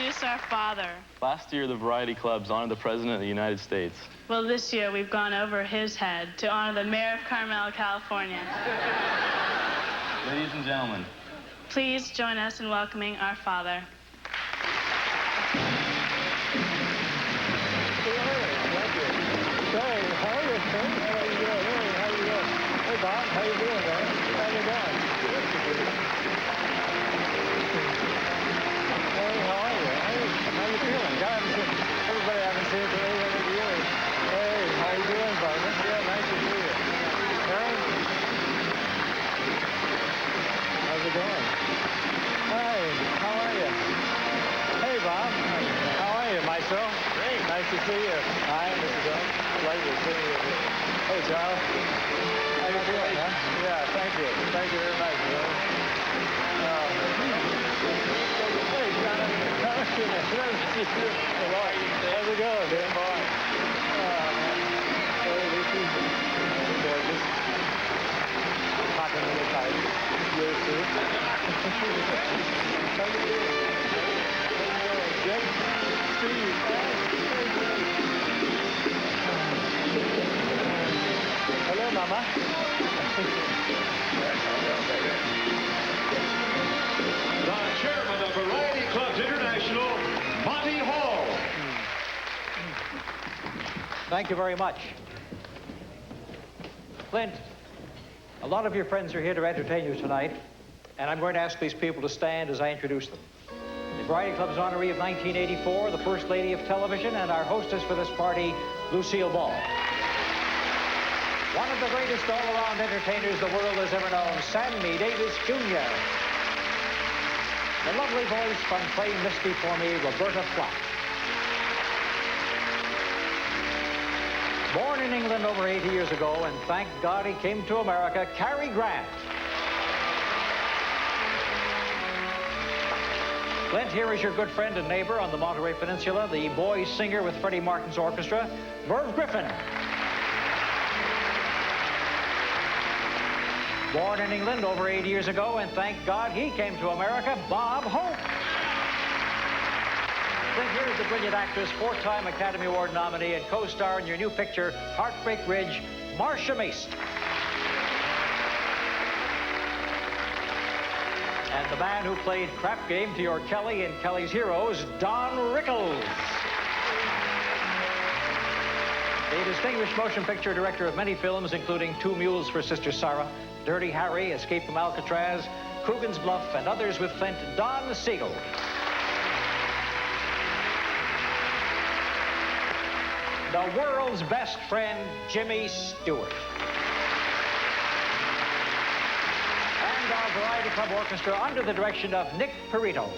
introduce our father. Last year, the variety clubs honored the President of the United States. Well, this year we've gone over his head to honor the Mayor of Carmel, California. Ladies and gentlemen, please join us in welcoming our father. Hey, Bob, how you doing, man? How you doing? Hey, how are you? Hey, how you feeling? Everybody haven't seen you for 800 years. Hey, how you doing, partner? Yeah, nice to see you. Hey? How's it going? Hi, how are you? Hey, Bob. How are you, Maestro? Great. Nice to see you. Hi, Mr. Jones. Pleasure to see you. Hey, Charles. How you doing, huh? Yeah, thank you. Thank you very much. Hey, Jonathan. How's it going, man? Boy. This is gorgeous. Hot and a little tight. Yours too. How you doing? Good. See you. Hello, Mama. The chairman of Variety Clubs International, Monty Hall. Thank you very much. Clint, a lot of your friends are here to entertain you tonight, and I'm going to ask these people to stand as I introduce them. The Variety Club's honoree of 1984, the First Lady of Television, and our hostess for this party, Lucille Ball. One of the greatest all-around entertainers the world has ever known, Sammy Davis Jr. The lovely voice from playing Misty For Me, Roberta Flack. Born in England over 80 years ago, and thank God he came to America, Cary Grant. Clint, here is your good friend and neighbor on the Monterey Peninsula, the boy singer with Freddie Martin's orchestra, Merv Griffin. Born in England over 80 years ago, and thank God he came to America, Bob Hope. Then here is the brilliant actress, four-time Academy Award nominee and co-star in your new picture, Heartbreak Ridge, Marsha Mason. And the man who played crap game to your Kelly and Kelly's Heroes, Don Rickles. A distinguished motion picture director of many films, including Two Mules for Sister Sarah, Dirty Harry, Escape from Alcatraz, Coogan's Bluff, and others with Clint, Don Siegel. The world's best friend, Jimmy Stewart. And our Variety Club Orchestra under the direction of Nick Perito.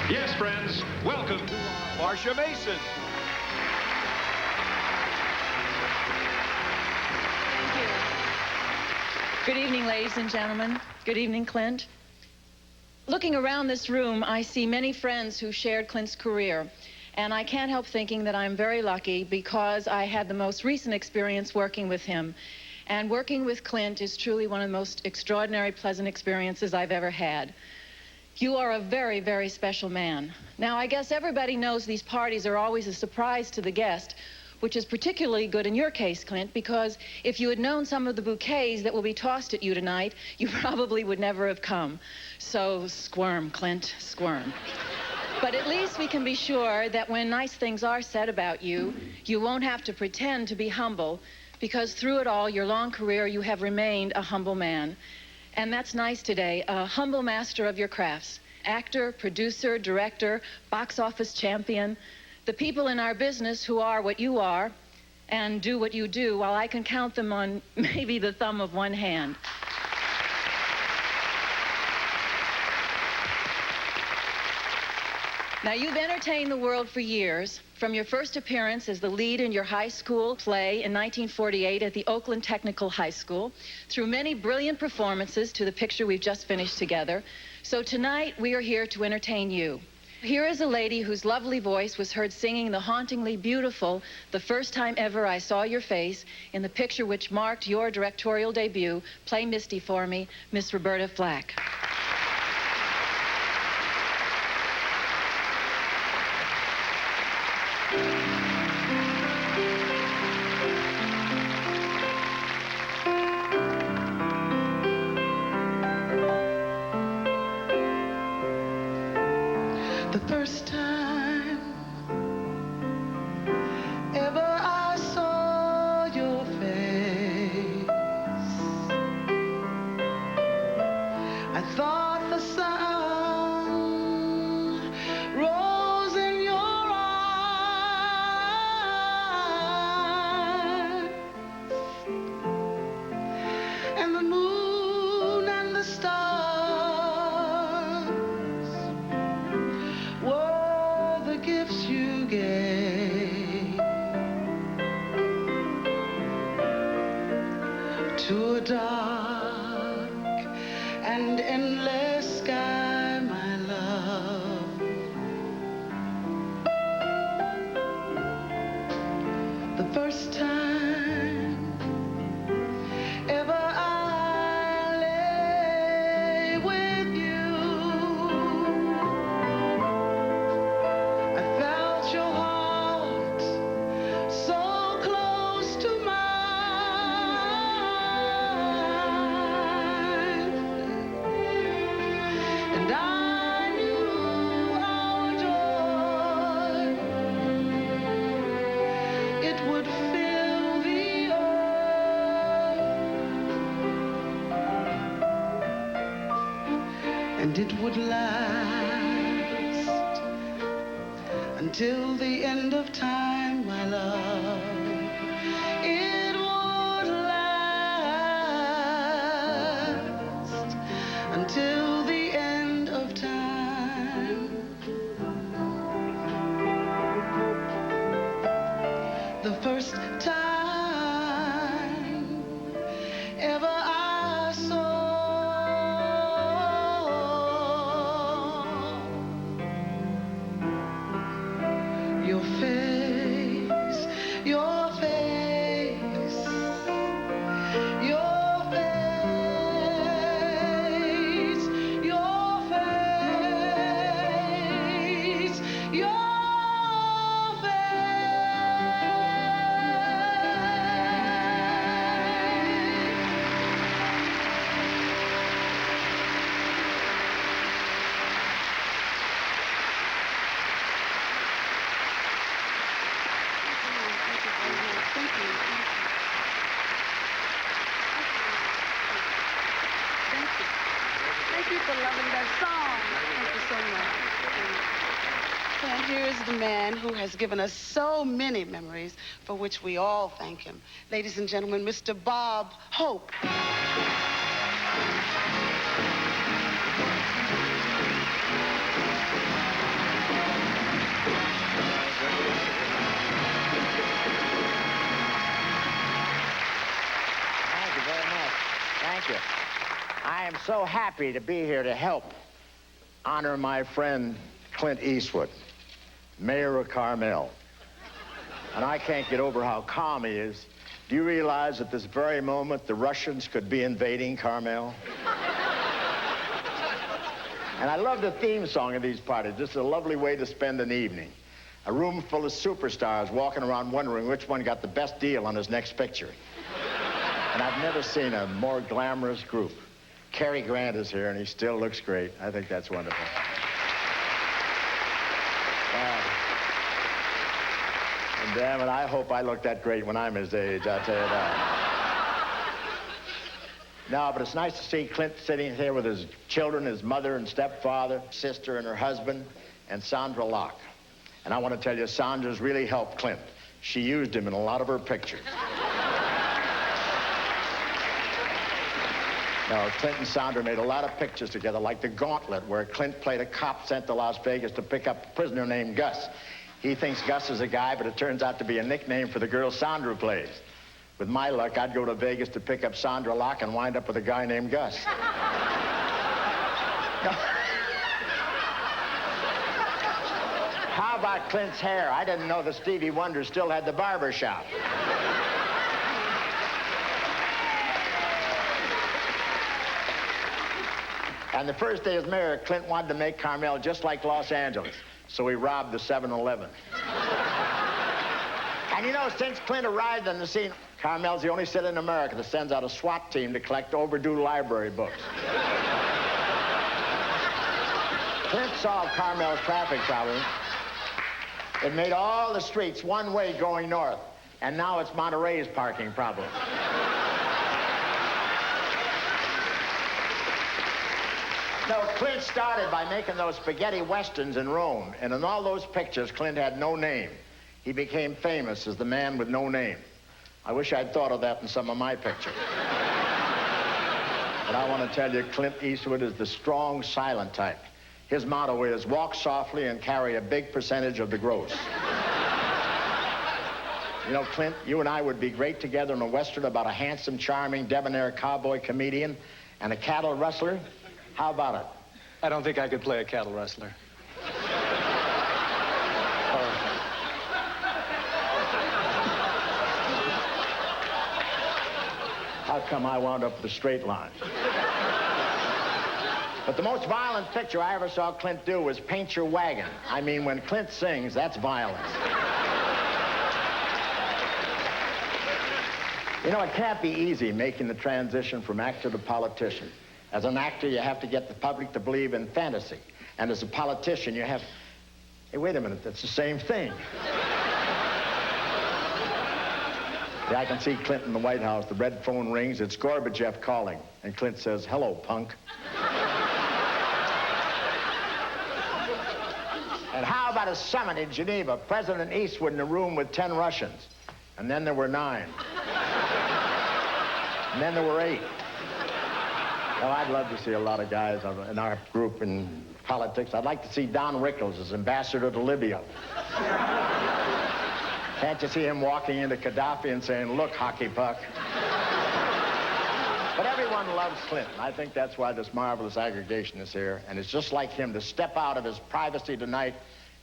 Yes, friends, welcome Marsha Mason. Good evening, ladies and gentlemen. Good evening, Clint. Looking around this room, I see many friends who shared Clint's career, and I can't help thinking that I'm very lucky because I had the most recent experience working with him. And working with Clint is truly one of the most extraordinary, pleasant experiences I've ever had. You are a very, very special man. Now, I guess everybody knows these parties are always a surprise to the guest, which is particularly good in your case, Clint, because if you had known some of the bouquets that will be tossed at you tonight, you probably would never have come. So squirm, Clint, squirm. But at least we can be sure that when nice things are said about you, you won't have to pretend to be humble, because through it all, your long career, you have remained a humble man. And that's nice today, a humble master of your crafts. Actor, producer, director, box office champion. The people in our business who are what you are and do what you do, while I can count them on maybe the thumb of one hand. Now, you've entertained the world for years, from your first appearance as the lead in your high school play in 1948 at the Oakland Technical High School, through many brilliant performances to the picture we've just finished together. So tonight, we are here to entertain you. Here is a lady whose lovely voice was heard singing the hauntingly beautiful "The First Time Ever I Saw Your Face" in the picture which marked your directorial debut, Play Misty for Me, Miss Roberta Flack. The first time ever I saw your face, I thought the sun rose in your eyes, and the moon and the stars were the gifts you gave to a dark and endless sky, my love. The first time ever I lay with you, I felt your heart so close to mine, and I knew our joy, it would fill the earth, and it would last until the end of time, my love. It would last until the end of time. The first time ever I saw your face, your face, your face, your face, your Thank you for loving that song. Thank you so much. And here is the man who has given us so many memories, for which we all thank him. Ladies and gentlemen, Mr. Bob Hope. Thank you very much. Thank you. I am so happy to be here to help honor my friend Clint Eastwood, mayor of Carmel. And I can't get over how calm he is. Do you realize at this very moment the Russians could be invading Carmel? And I love the theme song of these parties. This is a lovely way to spend an evening. A room full of superstars walking around wondering which one got the best deal on his next picture. And I've never seen a more glamorous group. Cary Grant is here, and he still looks great. I think that's wonderful. And damn it, I hope I look that great when I'm his age, I'll tell you that. No, but it's nice to see Clint sitting here with his children, his mother and stepfather, sister and her husband, and Sandra Locke. And I want to tell you, Sandra's really helped Clint. She used him in a lot of her pictures. No, Clint and Sandra made a lot of pictures together, like The Gauntlet, where Clint played a cop sent to Las Vegas to pick up a prisoner named Gus. He thinks Gus is a guy, but it turns out to be a nickname for the girl Sandra plays. With my luck, I'd go to Vegas to pick up Sandra Locke and wind up with a guy named Gus. about Clint's hair? I didn't know that Stevie Wonder still had the barber shop. And the first day as mayor, Clint wanted to make Carmel just like Los Angeles, so he robbed the 7-Eleven. And you know, since Clint arrived on the scene, Carmel's the only city in America that sends out a SWAT team to collect overdue library books. Clint solved Carmel's traffic problem. It made all the streets one way going north, and now it's Monterey's parking problem. No, Clint started by making those spaghetti westerns in Rome, and in all those pictures, Clint had no name. He became famous as the man with no name. I wish I'd thought of that in some of my pictures. But I want to tell you, Clint Eastwood is the strong, silent type. His motto is, walk softly and carry a big percentage of the gross. You know, Clint, you and I would be great together in a western about a handsome, charming, debonair cowboy comedian and a cattle rustler. How about it? I don't think I could play a cattle rustler. How come I wound up with a straight line? But the most violent picture I ever saw Clint do was Paint Your Wagon. I mean, when Clint sings, that's violence. You know, it can't be easy making the transition from actor to politician. As an actor, you have to get the public to believe in fantasy. And as a politician, you have... Hey, wait a minute, that's the same thing. Yeah, I can see Clint in the White House. The red phone rings. It's Gorbachev calling. And Clint says, hello, punk. And how about a summit in Geneva? President Eastwood in a room with 10 Russians. And then there were 9. And then there were 8. Well, I'd love to see a lot of guys in our group in politics. I'd like to see Don Rickles as ambassador to Libya. Can't you see him walking into Gaddafi and saying, look, hockey puck? But everyone loves Clinton. I think that's why this marvelous aggregation is here. And it's just like him to step out of his privacy tonight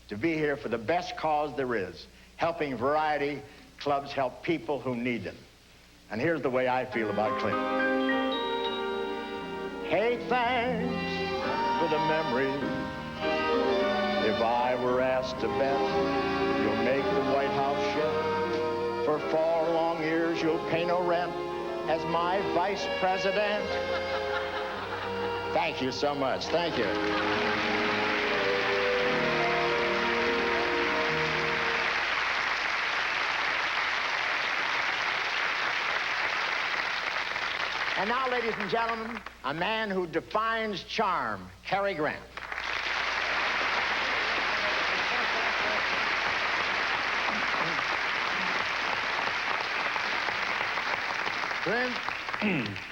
to be here for the best cause there is, helping variety clubs help people who need them. And here's the way I feel about Clinton. Hey, thanks for the memory. If I were asked to bet, you'll make the White House shed. For 4 long years, you'll pay no rent as my vice president. Thank you so much. Thank you. And now, ladies and gentlemen, a man who defines charm, Cary Grant.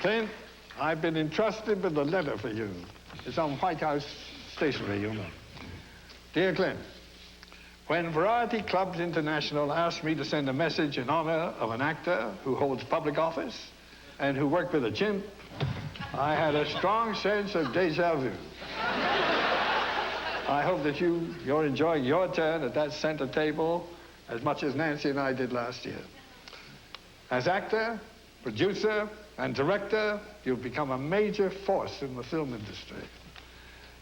Clint, I've been entrusted with a letter for you. It's on White House stationery, you know. Dear Clint, when Variety Clubs International asked me to send a message in honor of an actor who holds public office and who worked with a chimp, I had a strong sense of deja vu. I hope that you're enjoying your turn at that center table as much as Nancy and I did last year. As actor, producer, and director, you've become a major force in the film industry.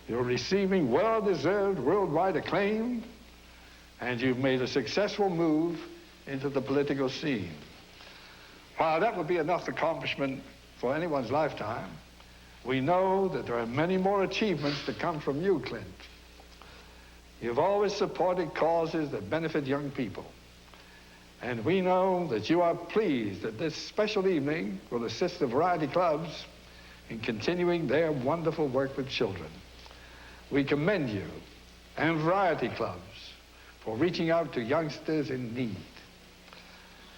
You're receiving well-deserved worldwide acclaim, and you've made a successful move into the political scene. While that would be enough accomplishment for anyone's lifetime, we know that there are many more achievements to come from you, Clint. You've always supported causes that benefit young people. And we know that you are pleased that this special evening will assist the Variety Clubs in continuing their wonderful work with children. We commend you and Variety Clubs for reaching out to youngsters in need.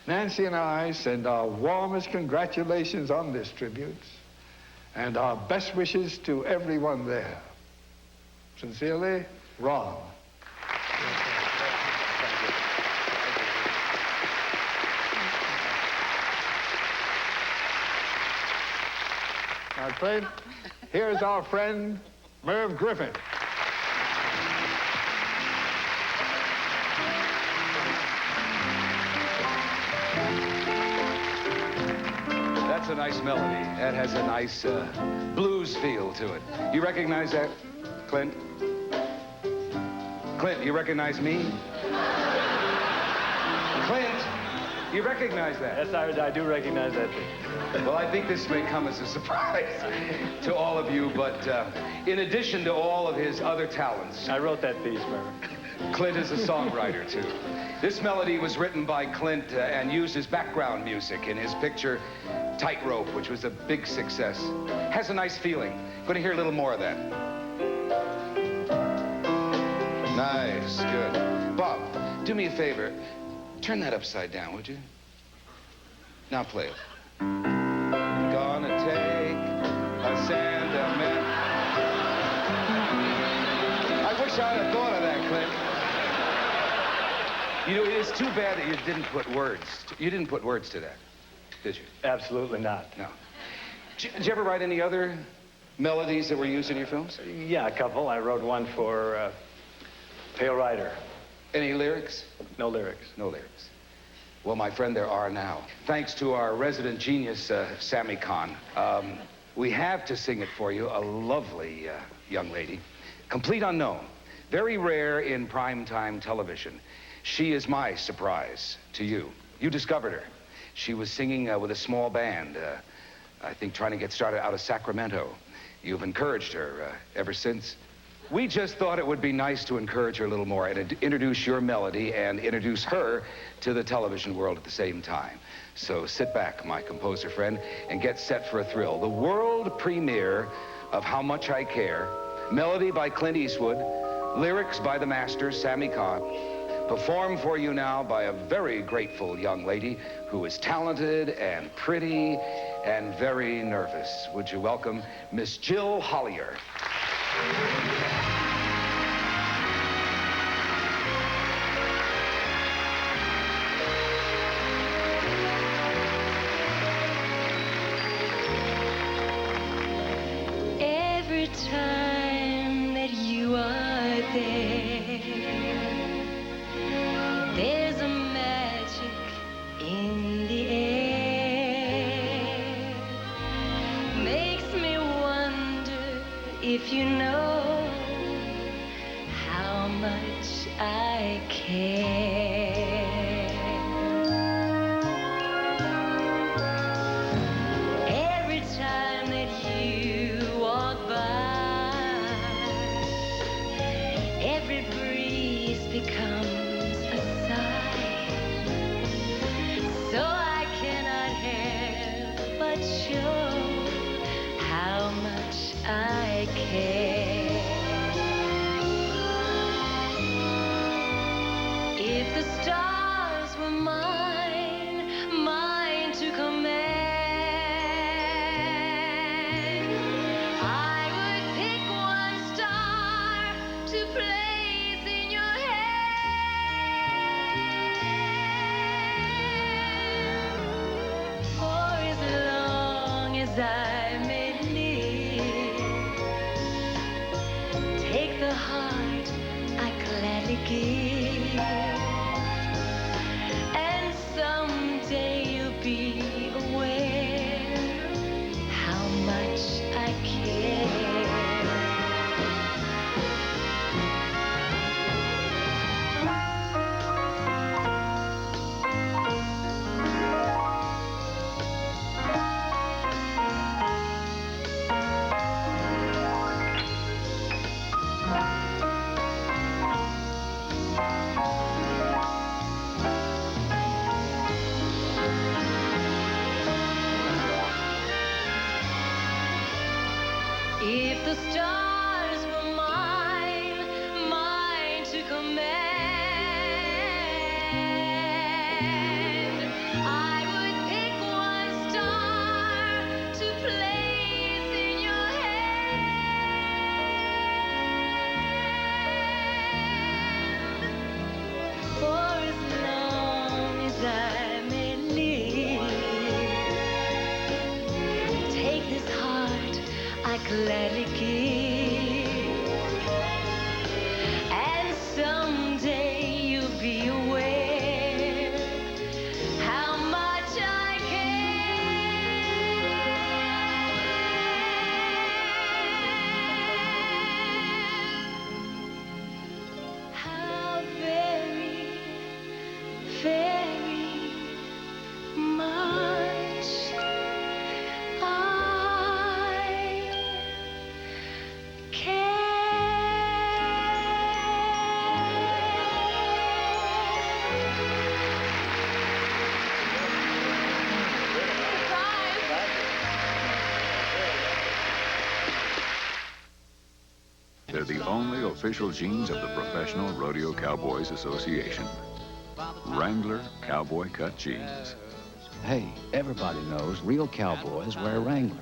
Nancy and I send our warmest congratulations on this tribute and our best wishes to everyone there. Sincerely, Ron. Now, Clint, here's our friend, Merv Griffin. That's a nice melody. That has a nice blues feel to it. You recognize that, Clint? Clint, you recognize me? Clint, you recognize that? Yes, I do recognize that. Well, I think this may come as a surprise to all of you, but in addition to all of his other talents... I wrote that piece, Merv. Clint is a songwriter, too. This melody was written by Clint and used as background music in his picture Tightrope, which was a big success. Has a nice feeling. Going to hear a little more of that. Nice, good. Bob, do me a favor. Turn that upside down, would you? Now play it. Gonna take a sentiment. I wish I'd have thought of that, Clint. You know, it is too bad that you didn't put words. You didn't put words to that, did you? Absolutely not. No. Did you ever write any other melodies that were used in your films? Yeah, a couple. I wrote one for Pale Rider. Any lyrics? No lyrics. No lyrics. Well, my friend, there are now. Thanks to our resident genius, Sammy Kahn. We have to sing it for you, a lovely young lady. Complete unknown. Very rare in primetime television. She is my surprise to you. You discovered her. She was singing with a small band, I think trying to get started out of Sacramento. You've encouraged her ever since. We just thought it would be nice to encourage her a little more and introduce your melody and introduce her to the television world at the same time. So sit back, my composer friend, and get set for a thrill. The world premiere of How Much I Care, melody by Clint Eastwood, lyrics by the master, Sammy Kahn, performed for you now by a very grateful young lady who is talented and pretty and very nervous. Would you welcome Miss Jill Hollier? Every time that you are there, there's a magic in the air. Makes me wonder if you know how much I care. Every time that you walk by, every breeze becomes a sigh. So I cannot help but show how much I care. If the stars were mine, mine to command, I would pick one star to place in your hand. For as long as I may live, take the heart I gladly give. And someday you'll be aware how much I care. If the stars were mine, mine to command, I would pick one star to place in your hand. official jeans of the Professional Rodeo Cowboys Association. Wrangler Cowboy Cut Jeans. Hey, everybody knows real cowboys wear Wrangler.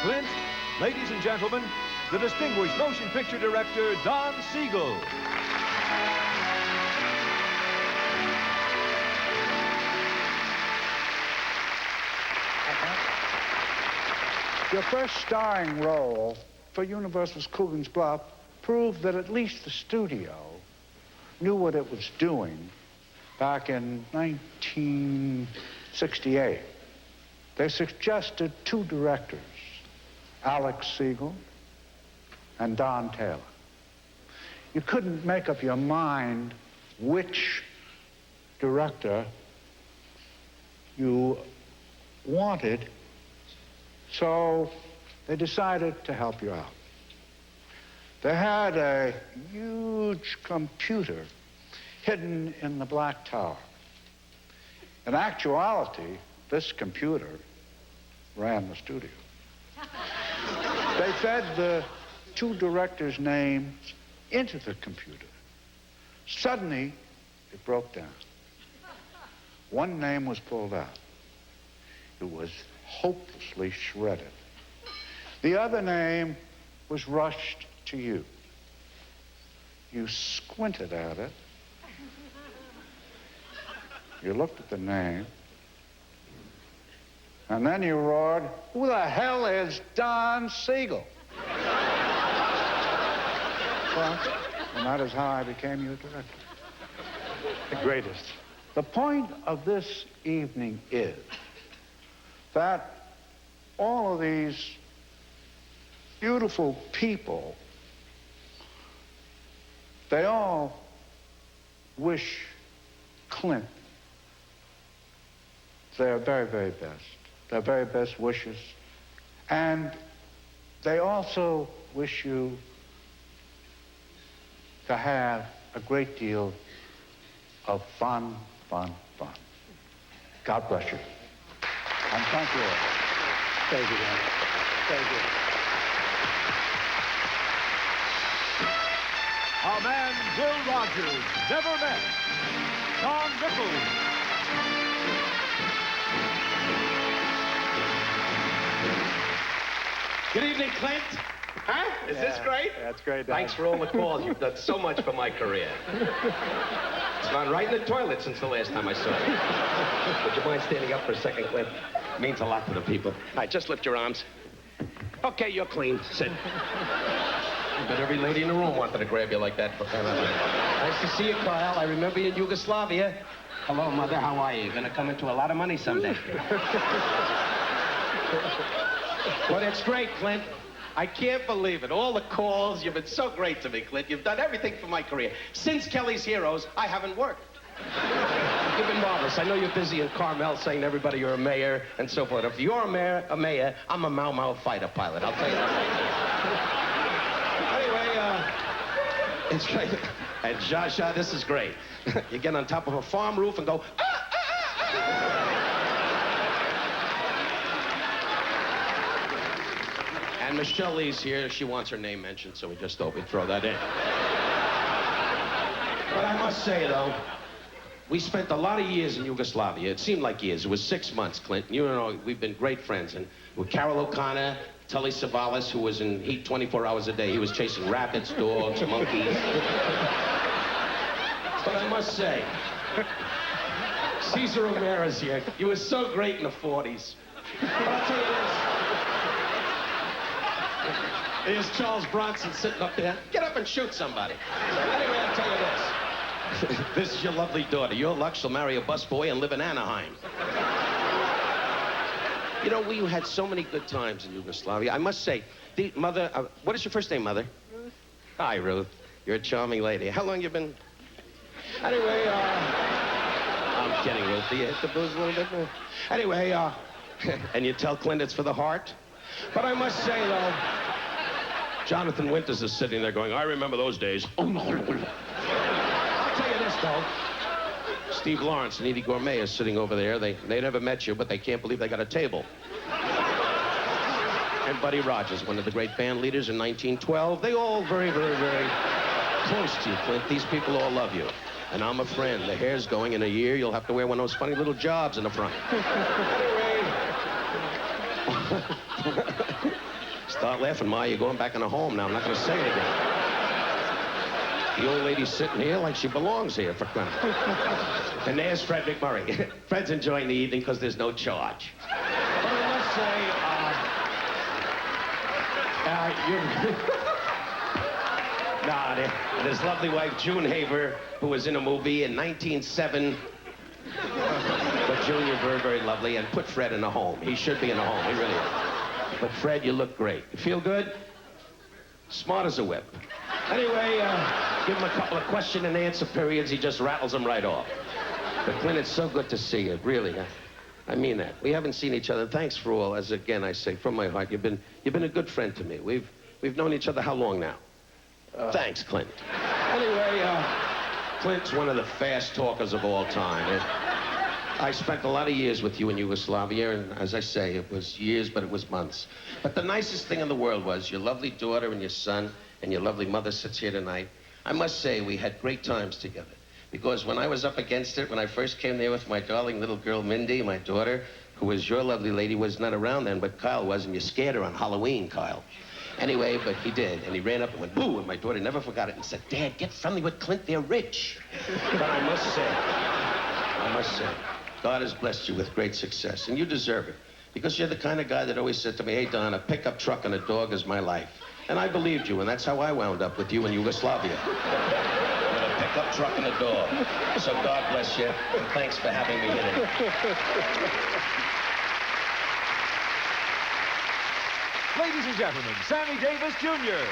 Clint, ladies and gentlemen, the distinguished motion picture director, Don Siegel. Your first starring role for Universal's Coogan's Bluff proved that at least the studio knew what it was doing back in 1968. They suggested two directors, Alex Siegel and Don Taylor. You couldn't make up your mind which director you wanted, so they decided to help you out. They had a huge computer hidden in the Black Tower. In actuality, this computer ran the studio. They fed the two directors' names into the computer. Suddenly, it broke down. One name was pulled out. It was hopelessly shredded. The other name was rushed to you. You squinted at it. You looked at the name. And then you roared, "Who the hell is Don Siegel?" Well, and that is how I became your director. The greatest. The point of this evening is that all of these beautiful people, they all wish Clint their very, very best, their very best wishes. And they also wish you to have a great deal of fun, fun, fun. God bless you. And thank you all. Thank you, Dan. Thank you. A man Will Rogers never met. Tom Rickles. Good evening, Clint. Huh? Is this great? That's great, Don. Thanks for all the calls. You've done so much for my career. It's gone right in the toilet since the last time I saw you. Would you mind standing up for a second, Clint? It means a lot to the people. All right, just lift your arms. Okay, you're clean. Sit. But every lady in the room wanted to grab you like that. Nice to see you, Kyle. I remember you in Yugoslavia. Hello, Mother. How are you? You're going to come into a lot of money someday. Well, that's great, Clint. I can't believe it. All the calls. You've been so great to me, Clint. You've done everything for my career. Since Kelly's Heroes, I haven't worked. You've been marvelous. I know you're busy in Carmel saying to everybody you're a mayor and so forth. If you're a mayor, I'm a Mau Mau fighter pilot. I'll tell you that. Anyway, it's great. And Zsa Zsa, this is great. You get on top of a farm roof and go, ah, ah, ah. And Michelle Lee's here. She wants her name mentioned, so we just thought we'd throw that in. But I must say, though, we spent a lot of years in Yugoslavia. It seemed like years. It was 6 months, Clint. You know, we've been great friends. And with Carol O'Connor, Tully Savalas, who was in heat 24 hours a day. He was chasing rabbits, dogs, monkeys. But I must say, Cesar Ramirez here. He was so great in the 40s. But I'll tell you this. Here's Charles Bronson sitting up there. Get up and shoot somebody. Anyway, I'll tell you this. This is your lovely daughter. Your luck, she'll marry a busboy and live in Anaheim. You know, we had so many good times in Yugoslavia. I must say, Mother, what is your first name, Mother? Ruth. Hi, Ruth. You're a charming lady. How long you been? Anyway, I'm kidding, Ruth. Do you hit the booze a little bit more? Anyway, and you tell Clint it's for the heart? But I must say, though, Jonathan Winters is sitting there going, I remember those days. Oh, no. I'll tell you this, though. Steve Lawrence and Edie Gourmet are sitting over there. They never met you, but they can't believe they got a table. and Buddy Rogers, one of the great band leaders in 1912. They all very, very, very close to you, Clint. These people all love you. And I'm a friend. The hair's going. In a year, you'll have to wear one of those funny little jobs in the front. Anyway. Start laughing, Ma. You're going back in the home now. I'm not going to say it again. The old lady's sitting here like she belongs here, for crying. And there's Fred McMurray. Fred's enjoying the evening because there's no charge. But I must say, and his lovely wife, June Haver, who was in a movie in 1907. But June, you're very, very lovely, and put Fred in a home. He should be in a home, he really is. But Fred, you look great. You feel good? Smart as a whip. Anyway, give him a couple of question and answer periods, he just rattles them right off. But Clint, it's so good to see you, really. I mean that. We haven't seen each other. Thanks for all, as again I say, from my heart, you've been a good friend to me. We've known each other how long now? Thanks, Clint. Anyway, Clint's one of the fast talkers of all time. I spent a lot of years with you in Yugoslavia, and as I say, it was years, but it was months. But the nicest thing in the world was your lovely daughter and your son, and your lovely mother sits here tonight. I must say, we had great times together. Because when I was up against it, when I first came there with my darling little girl, Mindy, my daughter, who was your lovely lady, was not around then, but Kyle was, and you scared her on Halloween, Kyle. Anyway, but he did, and he ran up and went, boo, and my daughter never forgot it and said, Dad, get friendly with Clint, they're rich. But I must say, God has blessed you with great success, and you deserve it, because you're the kind of guy that always said to me, hey, Don, a pickup truck and a dog is my life. And I believed you, and that's how I wound up with you in Yugoslavia. With a pickup truck and a dog. So God bless you, and thanks for having me here. Ladies and gentlemen, Sammy Davis Jr.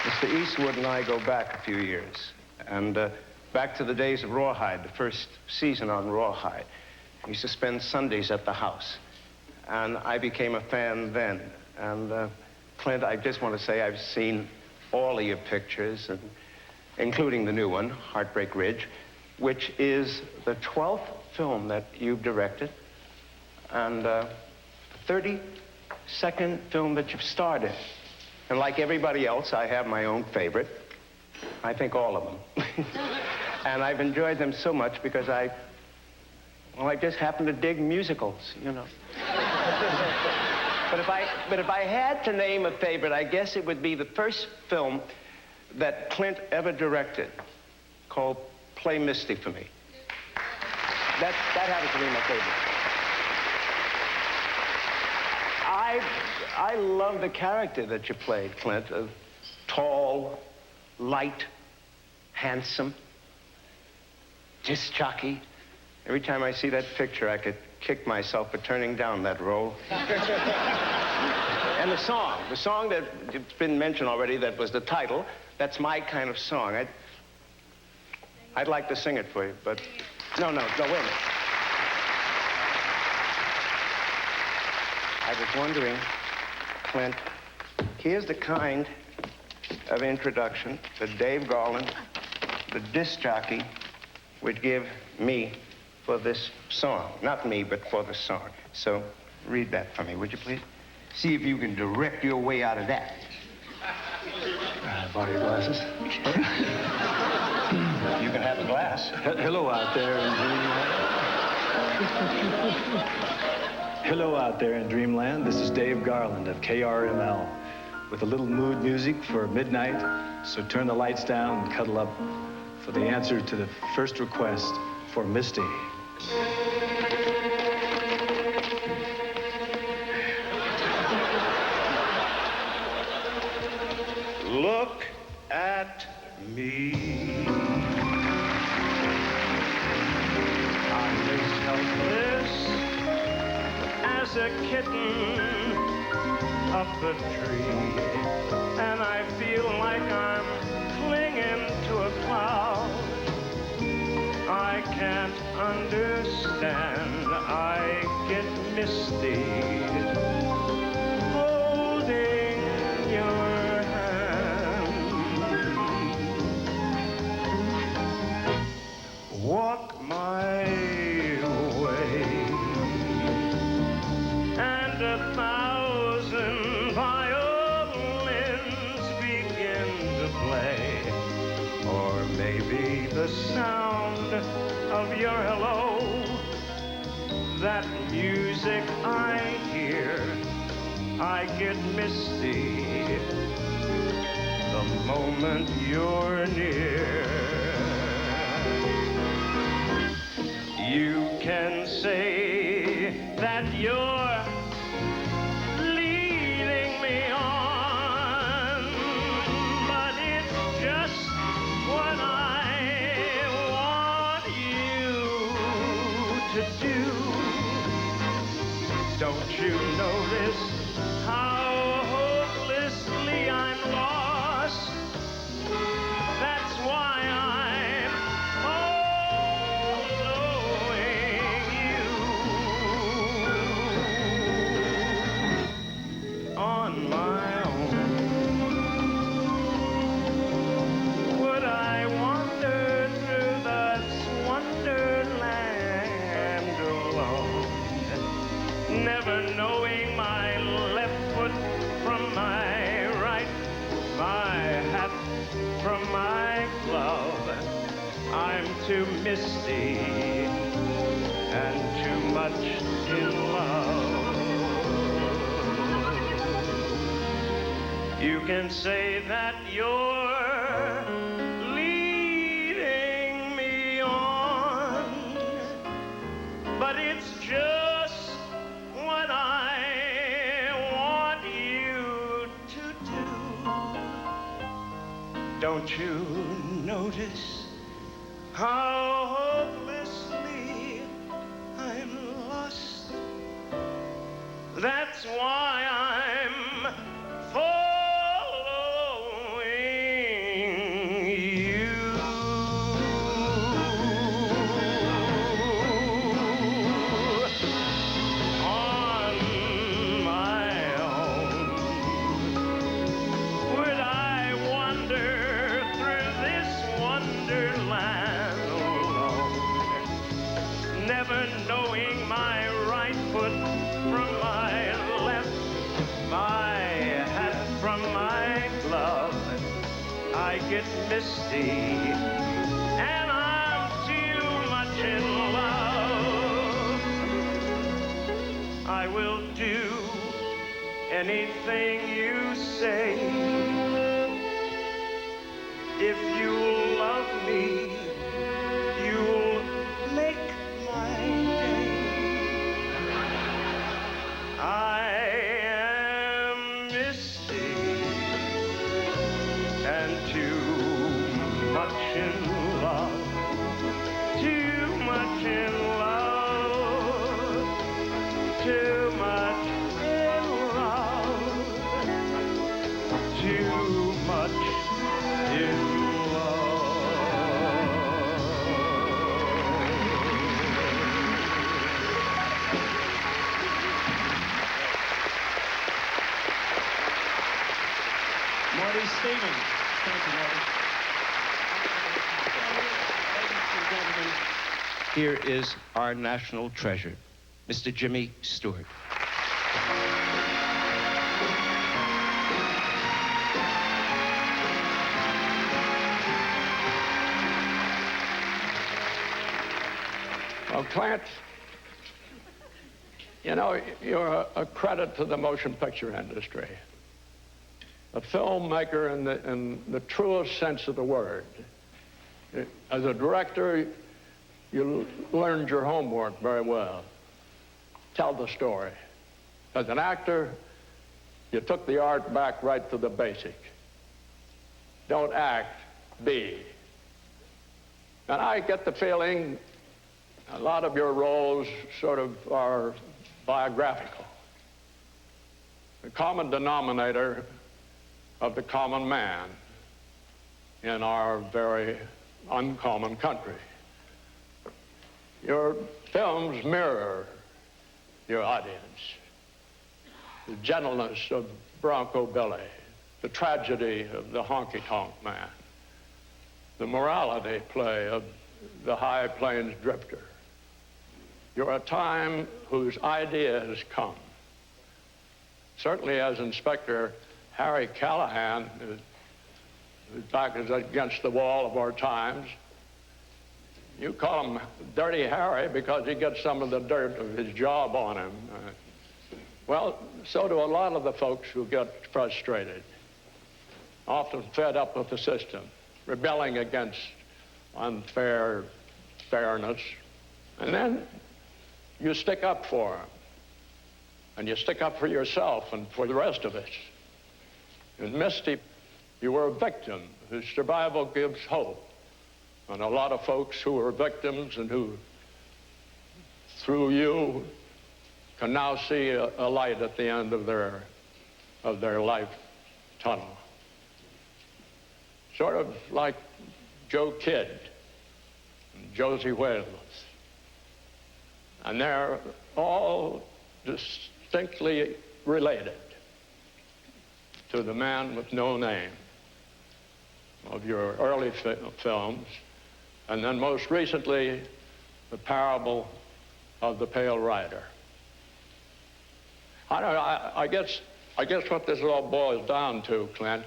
Mr. Eastwood and I go back a few years, and back to the days of Rawhide, the first season on Rawhide. I used to spend Sundays at the house, and I became a fan then. And Clint, I just want to say I've seen all of your pictures, and including the new one, Heartbreak Ridge, which is the 12th film that you've directed, and 32nd film that you've starred in. And like everybody else, I have my own favorite. I think all of them. And I've enjoyed them so much because I just happen to dig musicals, you know. But if I had to name a favorite, I guess it would be the first film that Clint ever directed, called Play Misty For Me. That happens to be my favorite. I love the character that you played, Clint. Tall, light, handsome, disc jockey. Every time I see that picture, I could kick myself for turning down that role. And the song that it's been mentioned already, that was the title, that's my kind of song. I'd like to sing it for you, but no, wait a minute. I was wondering, Clint, here's the kind of introduction that Dave Garland, the disc jockey, would give me for this song. Not me, but for the song. So read that for me, would you please? See if you can direct your way out of that. Borrow your glasses. You can have a glass. Hello out there in Dreamland. Hello out there in Dreamland. This is Dave Garland of KRML with a little mood music for midnight. So turn the lights down and cuddle up for the answer to the first request for Misty. Look at me. I'm as helpless as a kitten up a tree, and I feel like I'm clinging to a cloud. I can't understand, I get misty holding your hand. be the sound of your hello. That music I hear, I get misty the moment you're near. You can say that you're leading me on, but it's just what I want you to do. Don't you notice how hopelessly I'm lost? That's why I'm following you on my own. Would I wander through this wonderland alone, never knowing my left foot from my right, my hat from my glove? I'm too misty and too much in love. You can say that you're leading me on, but it's just what I want you to do. Don't you notice how hopelessly I'm lost? That's why I'm following you. On my own. Would I wander through this wonderland alone, never knowing my right foot from my left, my hat from my glove? I get misty and I'm too much in love. I will do anything you say if you'll love me. You'll make my day. I am misty and too much in love, too much in love, too much in love, too much in Marty Stevens. Thank you, Marty. Ladies and gentlemen, here is our national treasure, Mr. Jimmy Stewart. Well, Clint, you know, you're a credit to the motion picture industry. A filmmaker in the truest sense of the word. As a director, you learned your homework very well. Tell the story. As an actor, you took the art back right to the basic. Don't act, be. And I get the feeling a lot of your roles sort of are biographical. The common denominator of the common man in our very uncommon country. Your films mirror your audience. The gentleness of Bronco Billy, the tragedy of the honky-tonk man, the morality play of the High Plains drifter. You're a time whose idea has come. Certainly as Inspector Harry Callahan, whose back is against the wall of our times, You call him Dirty Harry because he gets some of the dirt of his job on him. Well, so do a lot of the folks who get frustrated, often fed up with the system, rebelling against unfair fairness. And then you stick up for them. And you stick up for yourself and for the rest of us. In Misty, you were a victim whose survival gives hope. And a lot of folks who were victims and who, through you, can now see a light at the end of their life tunnel. Sort of like Joe Kidd and Josie Wales. And they're all distinctly related to the man with no name of your early films, and then most recently, the parable of the Pale Rider. I guess what this all boils down to, Clint,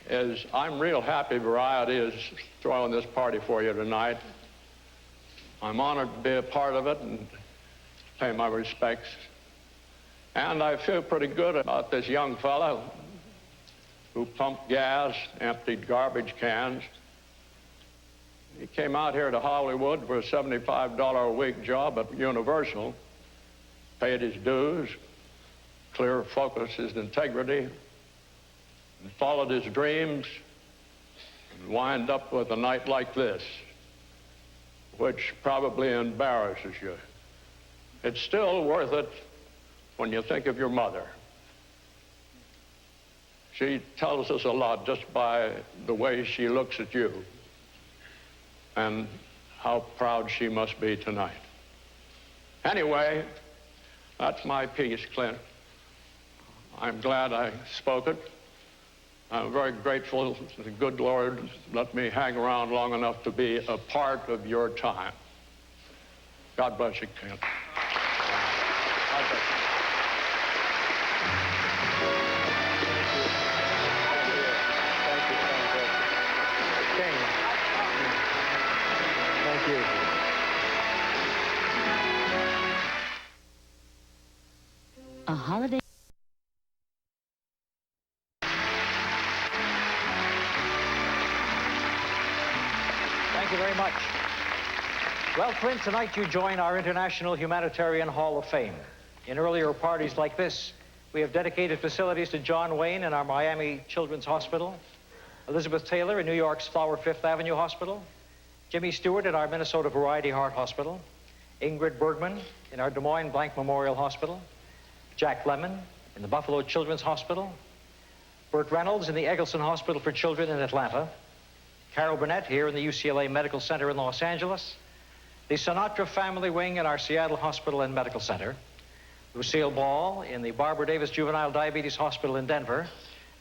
is I'm real happy Variety is throwing this party for you tonight. I'm honored to be a part of it and pay my respects. And I feel pretty good about this young fellow who pumped gas, emptied garbage cans. He came out here to Hollywood for a $75 a week job at Universal, paid his dues, clear focus his integrity, and followed his dreams, and wind up with a night like this, which probably embarrasses you. It's still worth it when you think of your mother. She tells us a lot just by the way she looks at you and how proud she must be tonight. Anyway, that's my piece, Clint. I'm glad I spoke it. I'm very grateful to the good Lord let me hang around long enough to be a part of your time. God bless you, Clint. God bless you. Thank you. A holiday. Thank you very much. Well, Clint, tonight you join our International Humanitarian Hall of Fame. In earlier parties like this, we have dedicated facilities to John Wayne in our Miami Children's Hospital, Elizabeth Taylor in New York's Flower Fifth Avenue Hospital, Jimmy Stewart in our Minnesota Variety Heart Hospital, Ingrid Bergman in our Des Moines Blank Memorial Hospital, Jack Lemmon in the Buffalo Children's Hospital, Burt Reynolds in the Eggleston Hospital for Children in Atlanta, Carol Burnett here in the UCLA Medical Center in Los Angeles, the Sinatra Family Wing in our Seattle Hospital and Medical Center, Lucille Ball in the Barbara Davis Juvenile Diabetes Hospital in Denver,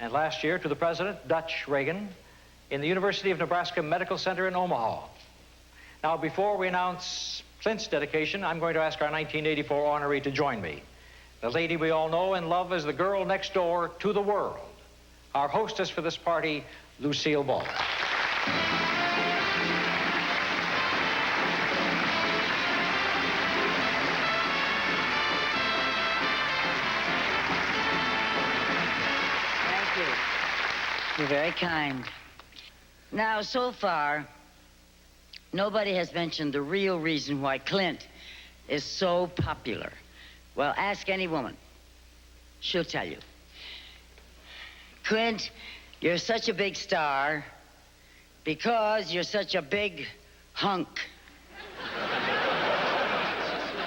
and last year to the President, Dutch Reagan, in the University of Nebraska Medical Center in Omaha. Now, before we announce Clint's dedication, I'm going to ask our 1984 honoree to join me. The lady we all know and love as the girl next door to the world. Our hostess for this party, Lucille Ball. Thank you. You're very kind. Now, so far, nobody has mentioned the real reason why Clint is so popular. Well, ask any woman. She'll tell you. Clint, you're such a big star because you're such a big hunk.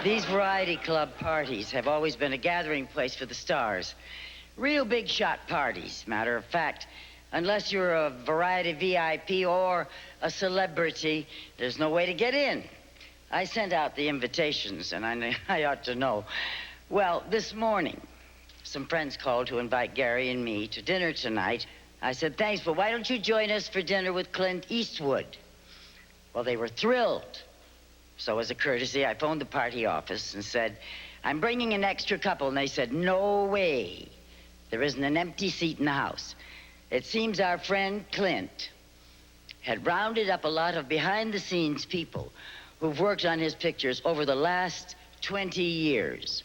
These variety club parties have always been a gathering place for the stars. Real big shot parties, matter of fact. Unless you're a variety VIP or a celebrity, there's no way to get in. I sent out the invitations, and I ought to know. Well, this morning, some friends called to invite Gary and me to dinner tonight. I said, thanks, but why don't you join us for dinner with Clint Eastwood? Well, they were thrilled. So as a courtesy, I phoned the party office and said, I'm bringing an extra couple. And they said, no way. There isn't an empty seat in the house. It seems our friend Clint had rounded up a lot of behind-the-scenes people who've worked on his pictures over the last 20 years.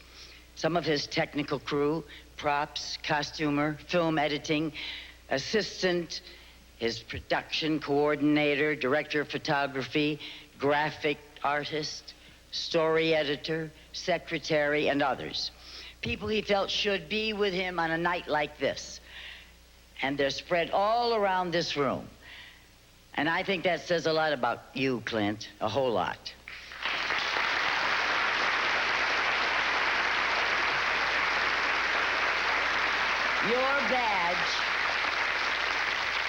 Some of his technical crew, props, costumer, film editing, assistant, his production coordinator, director of photography, graphic artist, story editor, secretary, and others. People he felt should be with him on a night like this. And they're spread all around this room. And I think that says a lot about you, Clint, a whole lot.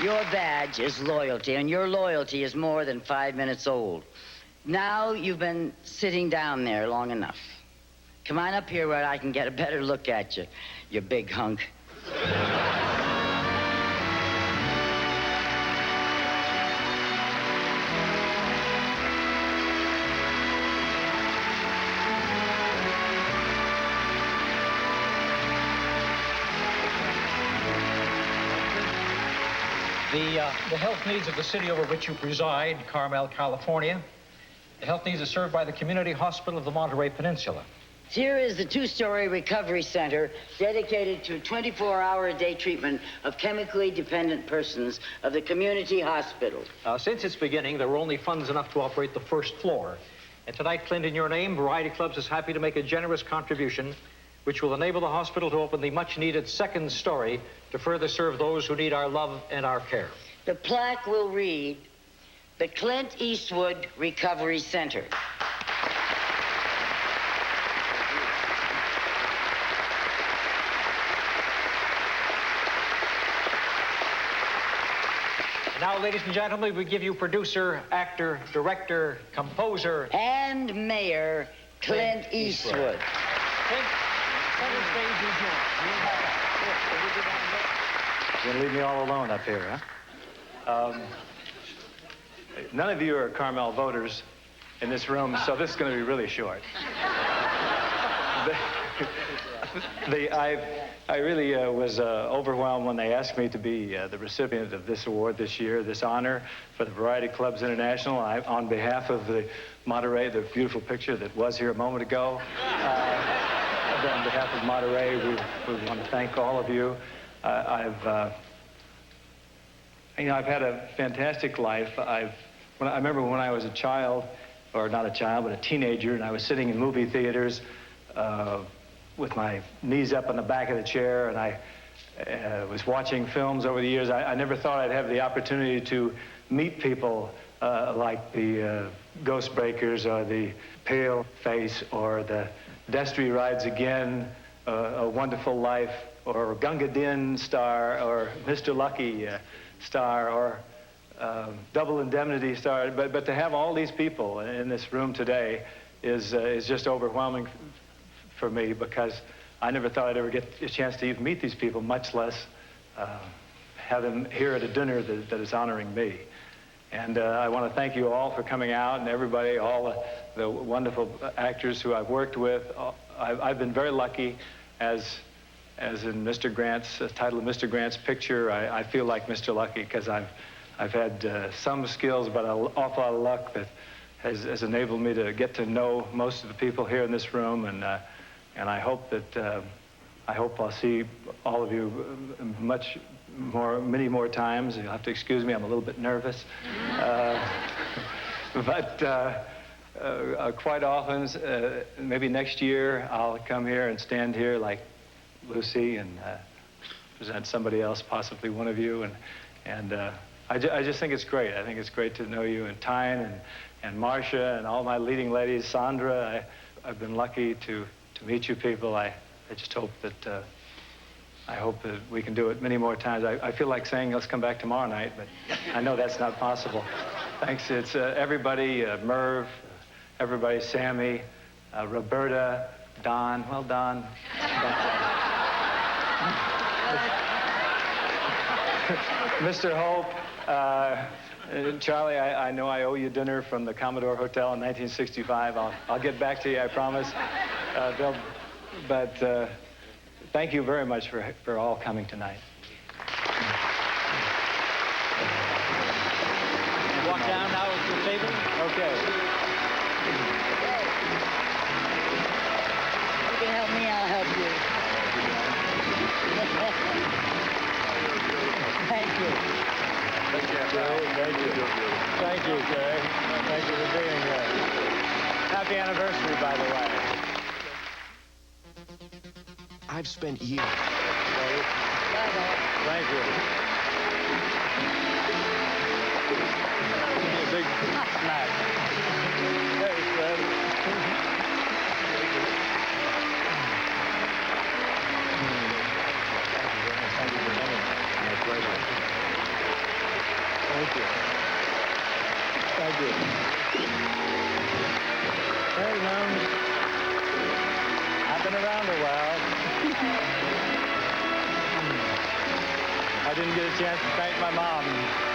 Your badge is loyalty, and your loyalty is more than 5 minutes old. Now you've been sitting down there long enough. Come on up here where I can get a better look at you, you big hunk. The health needs of the city over which you preside, Carmel, California, the health needs are served by the Community Hospital of the Monterey Peninsula. Here is the two-story recovery center dedicated to 24-hour-a-day treatment of chemically dependent persons of the community hospital. Since its beginning, there were only funds enough to operate the first floor. And tonight, Clint, in your name, Variety Clubs is happy to make a generous contribution which will enable the hospital to open the much-needed second story to further serve those who need our love and our care. The plaque will read, the Clint Eastwood Recovery Center. And now, ladies and gentlemen, we give you producer, actor, director, composer, and mayor Clint Eastwood. Clint, center stage is yours. You're gonna leave me all alone up here, huh? None of you are Carmel voters in this room, so this is going to be really short. I really was overwhelmed when they asked me to be the recipient of this award this year, this honor for the Variety Clubs International. On behalf of the Monterey, the beautiful picture that was here a moment ago, on behalf of Monterey, we want to thank all of you. I've had a fantastic life. I remember when I was a child, or not a child, but a teenager, and I was sitting in movie theaters with my knees up on the back of the chair, and I was watching films over the years. I never thought I'd have the opportunity to meet people like the Ghost Breakers or the Pale Face or the Destry Rides Again, A Wonderful Life, or Gunga Din star, or Mr. Lucky star, or Double Indemnity star, but to have all these people in this room today is just overwhelming for me, because I never thought I'd ever get a chance to even meet these people, much less have them here at a dinner that is honoring me. And I want to thank you all for coming out, and everybody, all the wonderful actors who I've worked with. I've been very lucky, as in Mr. Grant's title of Mr. Grant's picture. I feel like Mr. Lucky, because I've had some skills, but an awful lot of luck that has enabled me to get to know most of the people here in this room, and I hope that I'll see all of you many more times. You'll have to excuse me, I'm a little bit nervous, but quite often, maybe next year, I'll come here and stand here like Lucy and present somebody else, possibly one of you, and I just think it's great. I think it's great to know you, and Tyne and Marsha and all my leading ladies, Sandra. I've been lucky to meet you people. I just hope that we can do it many more times. I feel like saying let's come back tomorrow night, but I know that's not possible. Thanks. It's everybody, Merv, everybody, Sammy, Roberta, Don. Well, Don. Mr. Hope, Charlie, I know I owe you dinner from the Commodore Hotel in 1965. I'll get back to you, I promise. But thank you very much for all coming tonight. walk down now to the table? Okay. You can help me, I'll help you. Thank you. Thank you. Thank you. Thank you, Cary. Thank you for being here. Happy anniversary, by the way. I've spent years. Thank you. Give me a big smack. There's Fred. Thank you for coming. My pleasure. Thank you. Thank you. Hey, Mom. I've been around a while. I didn't get a chance to thank my mom.